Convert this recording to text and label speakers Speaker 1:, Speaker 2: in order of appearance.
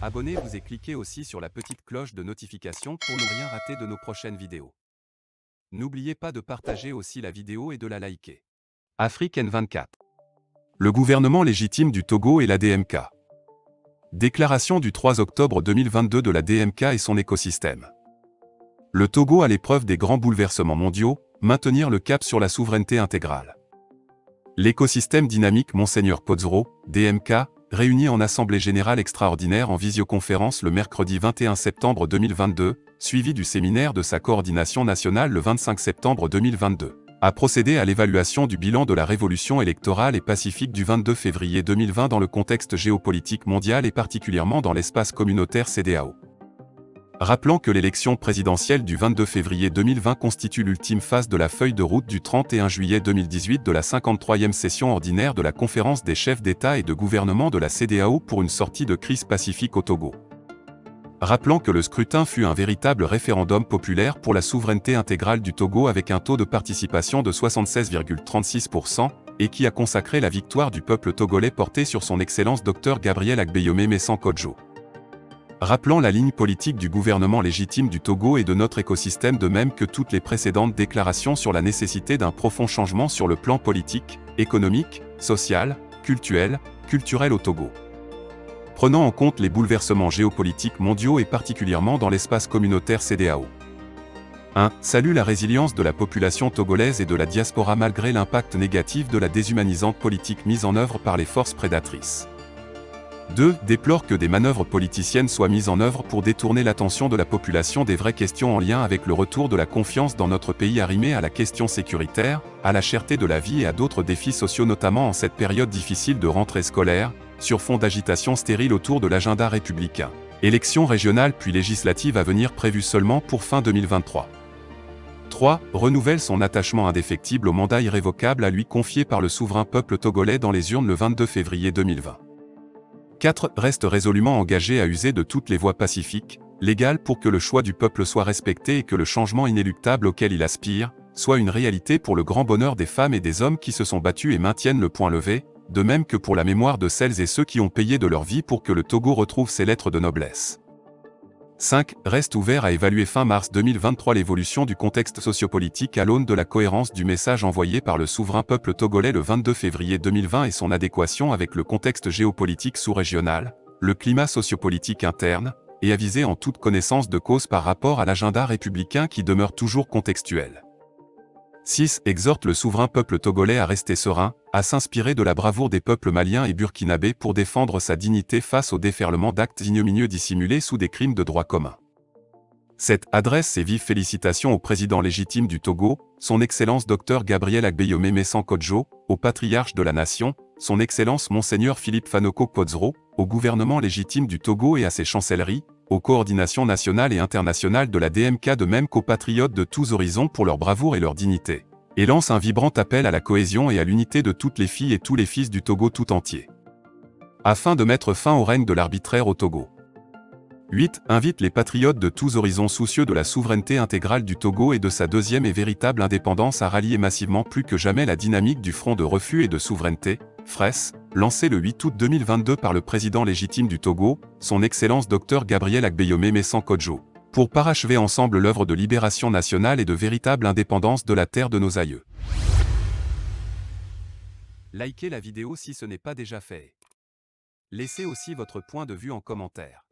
Speaker 1: Abonnez-vous et cliquez aussi sur la petite cloche de notification pour ne rien rater de nos prochaines vidéos. N'oubliez pas de partager aussi la vidéo et de la liker. Afrique N24. Le gouvernement légitime du Togo et la DMK. Déclaration du 3 octobre 2022 de la DMK et son écosystème. Le Togo à l'épreuve des grands bouleversements mondiaux, maintenir le cap sur la souveraineté intégrale. L'écosystème dynamique Monseigneur Podzro, DMK, réuni en Assemblée Générale Extraordinaire en visioconférence le mercredi 21 septembre 2022, suivi du séminaire de sa coordination nationale le 25 septembre 2022, a procédé à l'évaluation du bilan de la révolution électorale et pacifique du 22 février 2020 dans le contexte géopolitique mondial et particulièrement dans l'espace communautaire CEDEAO. Rappelant que l'élection présidentielle du 22 février 2020 constitue l'ultime phase de la feuille de route du 31 juillet 2018 de la 53e session ordinaire de la Conférence des chefs d'État et de gouvernement de la CEDEAO pour une sortie de crise pacifique au Togo. Rappelant que le scrutin fut un véritable référendum populaire pour la souveraineté intégrale du Togo avec un taux de participation de 76,36% et qui a consacré la victoire du peuple togolais porté sur son Excellence Dr Gabriel Agbeyome Messang Kodjo. Rappelant la ligne politique du gouvernement légitime du Togo et de notre écosystème de même que toutes les précédentes déclarations sur la nécessité d'un profond changement sur le plan politique, économique, social, culturel au Togo. Prenant en compte les bouleversements géopolitiques mondiaux et particulièrement dans l'espace communautaire CEDEAO. 1. Salue la résilience de la population togolaise et de la diaspora malgré l'impact négatif de la déshumanisante politique mise en œuvre par les forces prédatrices. 2. Déplore que des manœuvres politiciennes soient mises en œuvre pour détourner l'attention de la population des vraies questions en lien avec le retour de la confiance dans notre pays arrimé à la question sécuritaire, à la cherté de la vie et à d'autres défis sociaux notamment en cette période difficile de rentrée scolaire, sur fond d'agitation stérile autour de l'agenda républicain. Élections régionales puis législatives à venir prévues seulement pour fin 2023. 3. Renouvelle son attachement indéfectible au mandat irrévocable à lui confié par le souverain peuple togolais dans les urnes le 22 février 2020. 4. Reste résolument engagé à user de toutes les voies pacifiques, légales pour que le choix du peuple soit respecté et que le changement inéluctable auquel il aspire, soit une réalité pour le grand bonheur des femmes et des hommes qui se sont battus et maintiennent le point levé, de même que pour la mémoire de celles et ceux qui ont payé de leur vie pour que le Togo retrouve ses lettres de noblesse. 5. Reste ouvert à évaluer fin mars 2023 l'évolution du contexte sociopolitique à l'aune de la cohérence du message envoyé par le souverain peuple togolais le 22 février 2020 et son adéquation avec le contexte géopolitique sous-régional, le climat sociopolitique interne, et aviser en toute connaissance de cause par rapport à l'agenda républicain qui demeure toujours contextuel. 6. Exhorte le souverain peuple togolais à rester serein, à s'inspirer de la bravoure des peuples maliens et burkinabés pour défendre sa dignité face au déferlement d'actes ignominieux dissimulés sous des crimes de droit commun. 7. Adresse ses vives félicitations au président légitime du Togo, son Excellence Dr Gabriel Agbeyome Messang Kodjo, au patriarche de la nation, son Excellence Monseigneur Philippe Fanoko Podzro, au gouvernement légitime du Togo et à ses chancelleries, aux coordinations nationales et internationales de la DMK de même qu'aux patriotes de tous horizons pour leur bravoure et leur dignité, et lance un vibrant appel à la cohésion et à l'unité de toutes les filles et tous les fils du Togo tout entier, afin de mettre fin au règne de l'arbitraire au Togo. 8. Invite les patriotes de tous horizons soucieux de la souveraineté intégrale du Togo et de sa deuxième et véritable indépendance à rallier massivement plus que jamais la dynamique du Front de refus et de souveraineté, FRESS, lancé le 8 août 2022 par le président légitime du Togo, son Excellence Dr Gabriel Agbeyome Messang Kodjo, pour parachever ensemble l'œuvre de libération nationale et de véritable indépendance de la terre de nos aïeux. Likez la vidéo si ce n'est pas déjà fait. Laissez aussi votre point de vue en commentaire.